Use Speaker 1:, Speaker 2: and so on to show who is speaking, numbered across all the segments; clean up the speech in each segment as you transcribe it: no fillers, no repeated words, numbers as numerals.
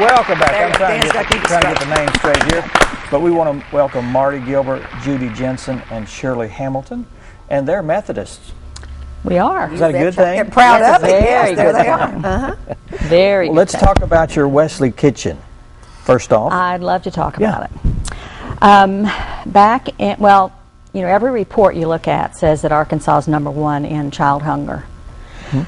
Speaker 1: welcome back. I'm trying to get the names straight here. But we want to welcome Marti, Gilbert, Judy, Jensen, and Shirley Hamilton. And they're Methodists.
Speaker 2: We are.
Speaker 1: Is that a good thing?
Speaker 3: Get proud of it.
Speaker 2: Very
Speaker 3: There
Speaker 2: good
Speaker 3: they are.
Speaker 2: thing. Very good
Speaker 1: Let's
Speaker 2: thing.
Speaker 1: talk about your Wesley kitchen, first off.
Speaker 2: I'd love to talk about it. Back in, well, you know, every report you look at says that Arkansas is #1 in child hunger.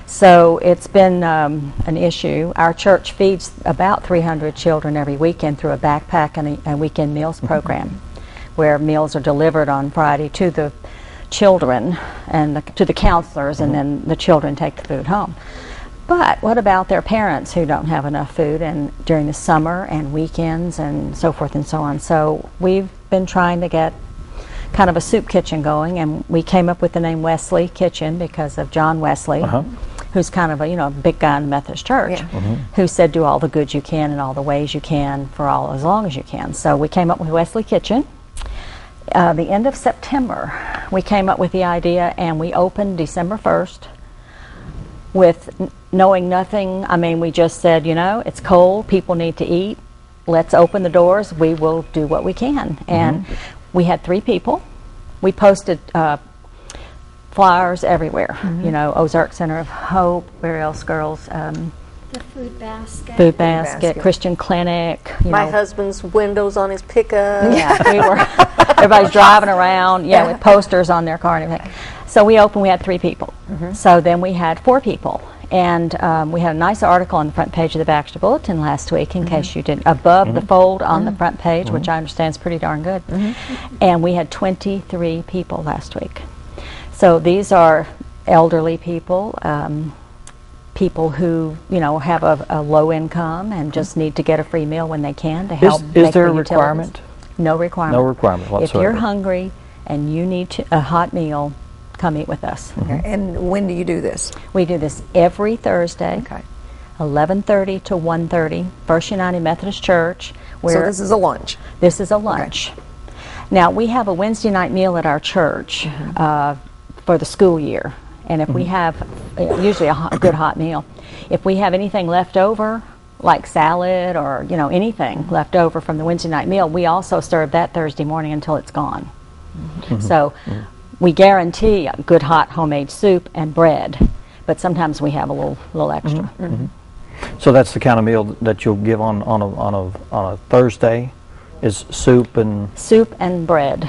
Speaker 2: So it's been an issue. Our church feeds about 300 children every weekend through a backpack and a weekend meals program, where meals are delivered on Friday to the children and to the counselors, and then the children take the food home. But what about their parents who don't have enough food, and during the summer and weekends and so forth and so on? So we've been trying to get kind of a soup kitchen going, and we came up with the name Wesley Kitchen because of John Wesley, who's kind of a big guy in the Methodist Church, who said do all the good you can in all the ways you can for as long as you can. So we came up with Wesley Kitchen. The end of September we came up with the idea, and we opened December 1st with knowing nothing. I mean, we just said, it's cold, people need to eat, let's open the doors, we will do what we can. And we had 3 people. We posted flyers everywhere. Ozark Center of Hope, where else, girls?
Speaker 4: The Food Basket.
Speaker 2: Food Basket, Christian Clinic.
Speaker 3: My husband's windows on his pickup.
Speaker 2: Yeah, we were. Everybody's driving around, with posters on their car and everything. So we opened. We had 3 people. So then we had 4 people. And we had a nice article on the front page of the Baxter Bulletin last week, in case you didn't, above the fold on the front page, which I understand is pretty darn good. And we had 23 people last week. So these are elderly people, people who, have a low income and just need to get a free meal when they can to help.
Speaker 1: Is there a requirement?
Speaker 2: No requirement.
Speaker 1: No requirement whatsoever.
Speaker 2: If you're hungry and you need a hot meal, come eat with us.
Speaker 3: And when do you do this?
Speaker 2: We do this every Thursday, 11:30 to 1:30, First United Methodist Church.
Speaker 3: So this is a lunch?
Speaker 2: This is a lunch. Now, we have a Wednesday night meal at our church for the school year. And if we have, usually a good hot meal, if we have anything left over, like salad or, anything left over from the Wednesday night meal, we also serve that Thursday morning until it's gone. So we guarantee a good hot homemade soup and bread, but sometimes we have a little extra.
Speaker 1: So that's the kind of meal that you'll give on a Thursday, is soup and
Speaker 2: bread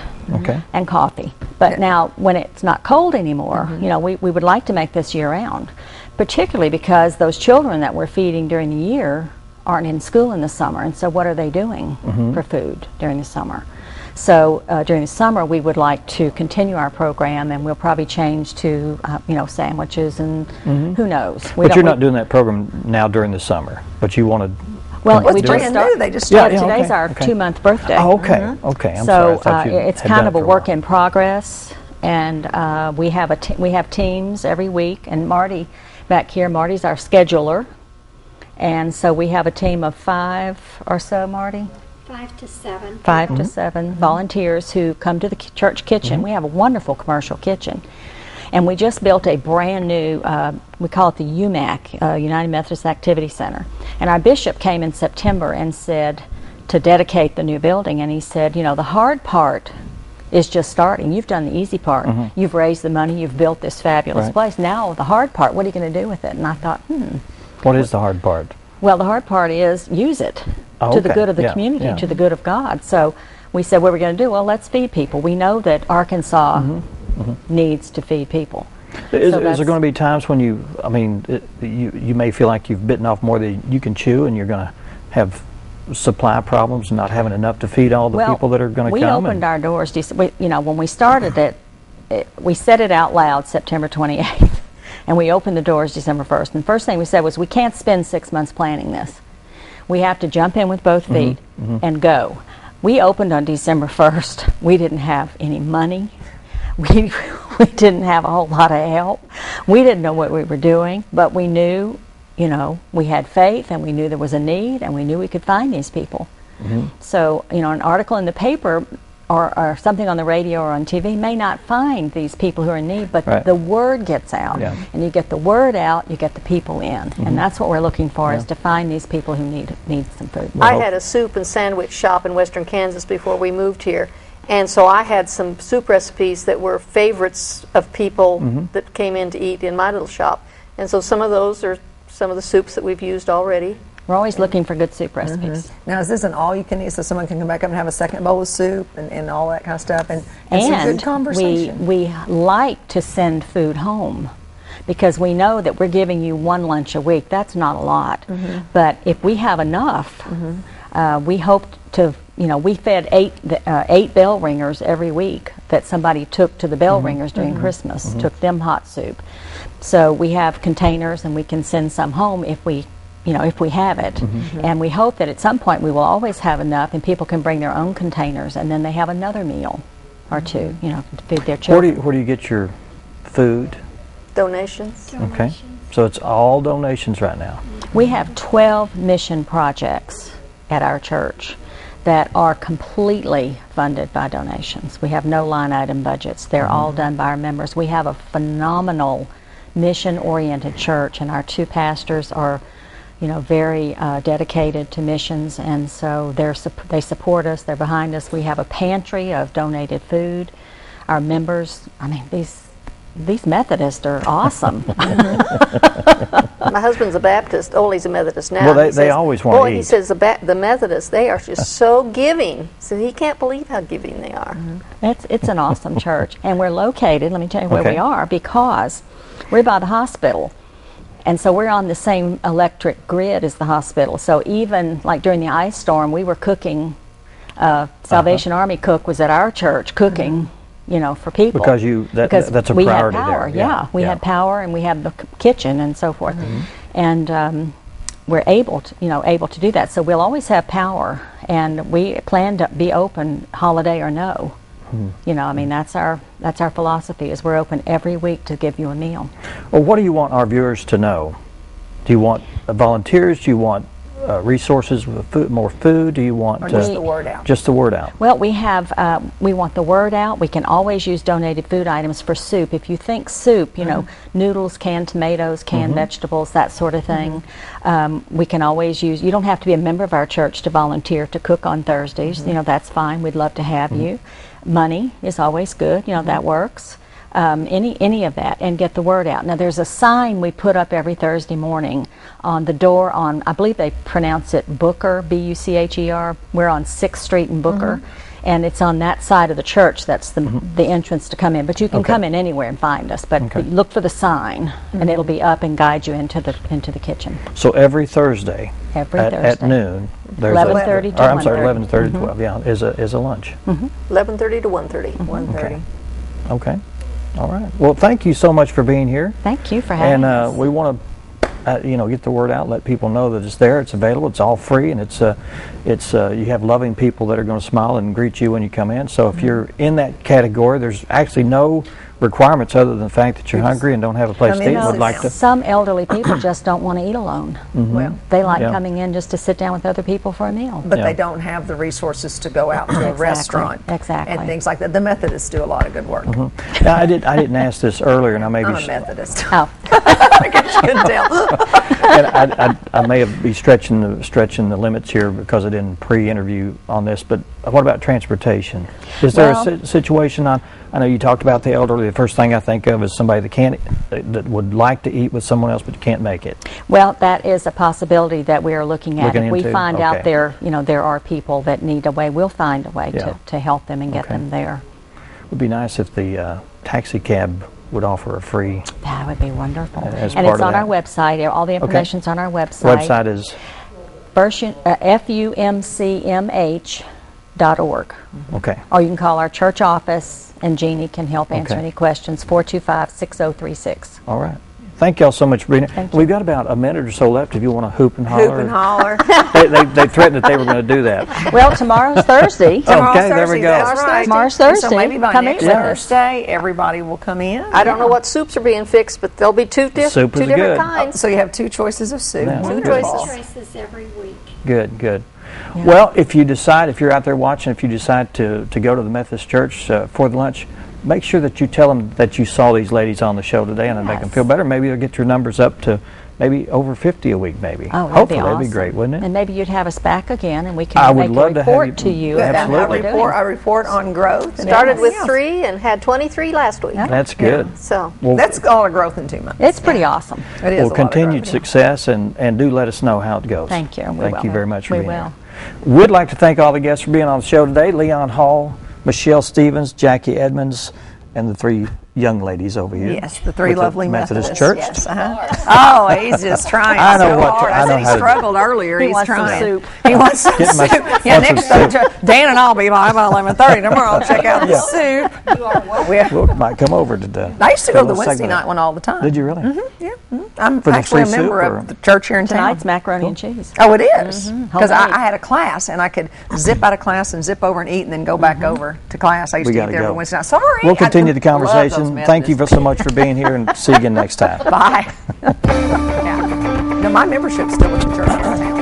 Speaker 2: and coffee. But now, when it's not cold anymore, we would like to make this year round, particularly because those children that we're feeding during the year aren't in school in the summer, and so what are they doing for food during the summer? So during the summer, we would like to continue our program, and we'll probably change to, sandwiches and who knows.
Speaker 1: But you're not doing that program now during the summer, but you want to...
Speaker 2: Well,
Speaker 3: we just started. They just
Speaker 2: started. Today's our 2-month birthday.
Speaker 1: Oh, okay. Okay. I'm
Speaker 2: so
Speaker 1: sorry.
Speaker 2: It's kind of a work in progress, and we have teams every week. And Marti back here, Marti's our scheduler, and so we have a team of 5 or so, Marti.
Speaker 4: 5 to 7.
Speaker 2: 5 to 7 volunteers who come to the church kitchen. We have a wonderful commercial kitchen. And we just built a brand new, we call it the UMAC, United Methodist Activity Center. And our bishop came in September and said to dedicate the new building, and he said, the hard part is just starting. You've done the easy part. You've raised the money, you've built this fabulous place. Now the hard part, what are you going to do with it? And I thought,
Speaker 1: What is the hard part?
Speaker 2: Well, the hard part is use it to the good of the community, to the good of God. So we said, what are we going to do? Well, let's feed people. We know that Arkansas needs to feed people.
Speaker 1: Is there going to be times when you may feel like you've bitten off more than you can chew, and you're going to have supply problems and not having enough to feed all the people that are going to come?
Speaker 2: We opened our doors, when we started it, we said it out loud September 28th, and we opened the doors December 1st. And the first thing we said was, we can't spend 6 months planning this. We have to jump in with both feet and go. We opened on December 1st. We didn't have any money. We didn't have a whole lot of help. We didn't know what we were doing, but we knew, we had faith, and we knew there was a need, and we knew we could find these people. So, an article in the paper or something on the radio or on TV may not find these people who are in need, but
Speaker 1: Right.
Speaker 2: the word gets out.
Speaker 1: Yeah.
Speaker 2: And you get the word out, you get the people in. And that's what we're looking for, is
Speaker 1: Yeah.
Speaker 2: to find these people who need some food.
Speaker 3: I had a soup and sandwich shop in western Kansas before we moved here, and so I had some soup recipes that were favorites of people that came in to eat in my little shop. And so some of those are some of the soups that we've used already.
Speaker 2: We're always looking for good soup recipes.
Speaker 3: Now, is this an all-you-can-eat, so someone can come back up and have a second bowl of soup and all that kind of stuff, and some good conversation?
Speaker 2: we like to send food home, because we know that we're giving you one lunch a week. That's not a lot. But if we have enough, we hope to, we fed eight bell ringers every week that somebody took to the bell ringers during Christmas, took them hot soup. So we have containers, and we can send some home if we have it. And we hope that at some point we will always have enough, and people can bring their own containers, and then they have another meal or two, to feed their children.
Speaker 1: Where do you get your food?
Speaker 3: Donations.
Speaker 1: Okay. So it's all donations right now.
Speaker 2: We have 12 mission projects at our church that are completely funded by donations. We have no line item budgets. They're all done by our members. We have a phenomenal mission-oriented church, and our two pastors are very dedicated to missions, and so they support us. They're behind us. We have a pantry of donated food. Our members, these Methodists are awesome.
Speaker 3: My husband's a Baptist. He's a Methodist now.
Speaker 1: Well,
Speaker 3: He
Speaker 1: they
Speaker 3: says,
Speaker 1: always want to
Speaker 3: Boy,
Speaker 1: eat.
Speaker 3: he says the Methodists, they are just so giving. So he can't believe how giving they are.
Speaker 2: It's an awesome church, and we're located, let me tell you where
Speaker 1: Okay.
Speaker 2: we are, because we're by the hospital. And so we're on the same electric grid as the hospital. So even like during the ice storm, we were cooking. Salvation Army cook was at our church cooking, for people.
Speaker 1: Because that's a
Speaker 2: we
Speaker 1: priority
Speaker 2: had power.
Speaker 1: there.
Speaker 2: Yeah, we had power, and we had the kitchen and so forth, and we're able to do that. So we'll always have power, and we plan to be open, holiday or no. That's our philosophy, is we're open every week to give you a meal.
Speaker 1: Well, what do you want our viewers to know? Do you want volunteers? Do you want resources with food, more food? Do you want
Speaker 3: just the word out?
Speaker 1: Just the word out.
Speaker 2: Well, we want the word out. We can always use donated food items for soup. If you think soup, noodles, canned tomatoes, canned vegetables, that sort of thing. We can always use. You don't have to be a member of our church to volunteer to cook on Thursdays. That's fine. We'd love to have you. Money is always good. That works. Any of that, and get the word out. Now, there's a sign we put up every Thursday morning on the door on, I believe they pronounce it Booker, B-U-C-H-E-R. We're on 6th Street in Booker, and it's on that side of the church. That's the entrance to come in. But you can come in anywhere and find us. But look for the sign, and it'll be up and guide you into the kitchen.
Speaker 1: So every Thursday, at noon, there's
Speaker 2: 11:30 to
Speaker 1: 11:30 to 12. Yeah, is a lunch.
Speaker 3: 11:30 to 1:30.
Speaker 2: 1:30.
Speaker 1: Okay. All right. Well, thank you so much for being here.
Speaker 2: Thank you for having us.
Speaker 1: And we want to, get the word out, let people know that it's there, it's available, it's all free, and it's you have loving people that are going to smile and greet you when you come in. So if you're in that category, there's actually no requirements other than the fact that you're hungry and don't have a place to eat and would like to.
Speaker 2: Some elderly people just don't want to eat alone.
Speaker 3: Well,
Speaker 2: They like coming in just to sit down with other people for a meal.
Speaker 3: but they don't have the resources to go out to a restaurant.
Speaker 2: Exactly.
Speaker 3: And things like that. The Methodists do a lot of good work.
Speaker 1: Now, I didn't ask this earlier, and I may
Speaker 3: I'm
Speaker 1: be
Speaker 3: a Methodist.
Speaker 2: Oh,
Speaker 3: I guess you can tell.
Speaker 1: and I may be stretching the limits here because I didn't pre-interview on this, but what about transportation? Is there a situation I know you talked about the elderly. The first thing I think of is somebody that would like to eat with someone else but can't make it.
Speaker 2: well, that is a possibility that we are looking at.
Speaker 1: Looking
Speaker 2: If we
Speaker 1: into?
Speaker 2: find
Speaker 1: Okay.
Speaker 2: out there are people that need a way, we'll find a way
Speaker 1: Yeah.
Speaker 2: to help them and get
Speaker 1: Okay.
Speaker 2: them there.
Speaker 1: It would be nice if the taxi cab would offer a free.
Speaker 2: That would be wonderful.
Speaker 1: As
Speaker 2: And
Speaker 1: part
Speaker 2: it's
Speaker 1: of
Speaker 2: on
Speaker 1: that.
Speaker 2: our website. All the information's on our website.
Speaker 1: Website is
Speaker 2: FUMCMH.org.
Speaker 1: okay.
Speaker 2: Or you can call our church office, and Jeannie can help answer
Speaker 1: Okay.
Speaker 2: any questions, 425-6036.
Speaker 1: All right. Thank y'all so much for being here.
Speaker 2: Thank you.
Speaker 1: We've got about a minute or so left if you want to hoop and holler.
Speaker 3: Hoop and holler.
Speaker 1: They threatened that they were going to do that.
Speaker 2: Well, tomorrow's Thursday.
Speaker 1: Okay, there we go.
Speaker 3: That's right.
Speaker 2: Tomorrow's
Speaker 3: So
Speaker 2: Thursday.
Speaker 3: maybe by
Speaker 2: Come
Speaker 3: next
Speaker 2: eat with us.
Speaker 3: Thursday, everybody will come in. I don't know what soups are being fixed, but there'll be two
Speaker 1: Soup is
Speaker 3: different
Speaker 1: good.
Speaker 3: kinds. So you have two choices of soup.
Speaker 1: Yeah.
Speaker 3: Two
Speaker 1: Good.
Speaker 3: choices.
Speaker 4: Choices every week.
Speaker 1: Good.
Speaker 2: Yeah.
Speaker 1: Well, if you're out there watching, if you decide to go to the Methodist Church for the lunch, make sure that you tell them that you saw these ladies on the show today, and it'll make them feel better. Maybe it'll get your numbers up to maybe over 50 a week, maybe.
Speaker 2: Oh,
Speaker 1: hopefully,
Speaker 2: awesome.
Speaker 1: that'd be great, wouldn't it?
Speaker 2: And maybe you'd have us back again, and we
Speaker 1: I
Speaker 2: can
Speaker 1: would
Speaker 2: make
Speaker 1: love
Speaker 2: a
Speaker 1: to have
Speaker 2: report
Speaker 1: you-
Speaker 2: to you.
Speaker 1: Yeah,
Speaker 2: about
Speaker 1: absolutely.
Speaker 2: what we're doing.
Speaker 5: A report on growth. and
Speaker 3: Started with
Speaker 5: everything else.
Speaker 3: 3 and had 23 last week.
Speaker 1: That's good.
Speaker 3: So
Speaker 1: Well,
Speaker 5: That's all a growth in 2 months.
Speaker 2: It's pretty awesome.
Speaker 5: It is
Speaker 1: well,
Speaker 5: a lot of
Speaker 1: continued
Speaker 5: growth.
Speaker 1: success, and do let us know how it goes.
Speaker 2: Thank you. We
Speaker 1: Thank
Speaker 2: will.
Speaker 1: you very much for
Speaker 2: We
Speaker 1: being
Speaker 2: will.
Speaker 1: here. We'd like to thank all the guests for being on the show today. Leon Hall, Michelle Stevens, Jackie Edmonds, and the 3 young ladies over here.
Speaker 5: Yes, the 3
Speaker 1: with
Speaker 5: lovely
Speaker 1: Methodist
Speaker 5: Methodists.
Speaker 1: Church.
Speaker 5: Yes, oh, he's just trying
Speaker 1: I know
Speaker 5: so
Speaker 1: what to-
Speaker 5: hard.
Speaker 1: I know
Speaker 5: said he
Speaker 1: how to do.
Speaker 5: struggled earlier.
Speaker 2: He
Speaker 5: He's
Speaker 2: wants some
Speaker 5: trying.
Speaker 2: soup.
Speaker 5: He wants some
Speaker 1: Get my-
Speaker 5: soup. Yeah,
Speaker 1: want some
Speaker 5: next
Speaker 1: soup.
Speaker 5: Dan and I'll be by about 11:30 tomorrow. I'll check out the soup.
Speaker 1: We might come over to the.
Speaker 5: I used to go to the
Speaker 1: little
Speaker 5: Wednesday
Speaker 1: segment.
Speaker 5: night one all the time.
Speaker 1: Did you really?
Speaker 5: Yeah. I'm
Speaker 1: For the
Speaker 5: actually a
Speaker 1: free
Speaker 5: member
Speaker 1: soup, or-
Speaker 5: of the church here in town.
Speaker 2: Tonight's macaroni and cheese.
Speaker 5: Oh, it is? Because
Speaker 2: Homemade.
Speaker 5: I had a class, and I could zip out of class and zip over and eat and then go back over to class. I used
Speaker 1: We
Speaker 5: to eat
Speaker 1: gotta
Speaker 5: there
Speaker 1: go.
Speaker 5: every Wednesday night. Sorry.
Speaker 1: We'll continue the
Speaker 5: I love those
Speaker 1: conversation. Thank you
Speaker 5: Methodists.
Speaker 1: so much for being here, and see you again next time.
Speaker 5: Bye. Yeah. No, my membership's still with the church in town.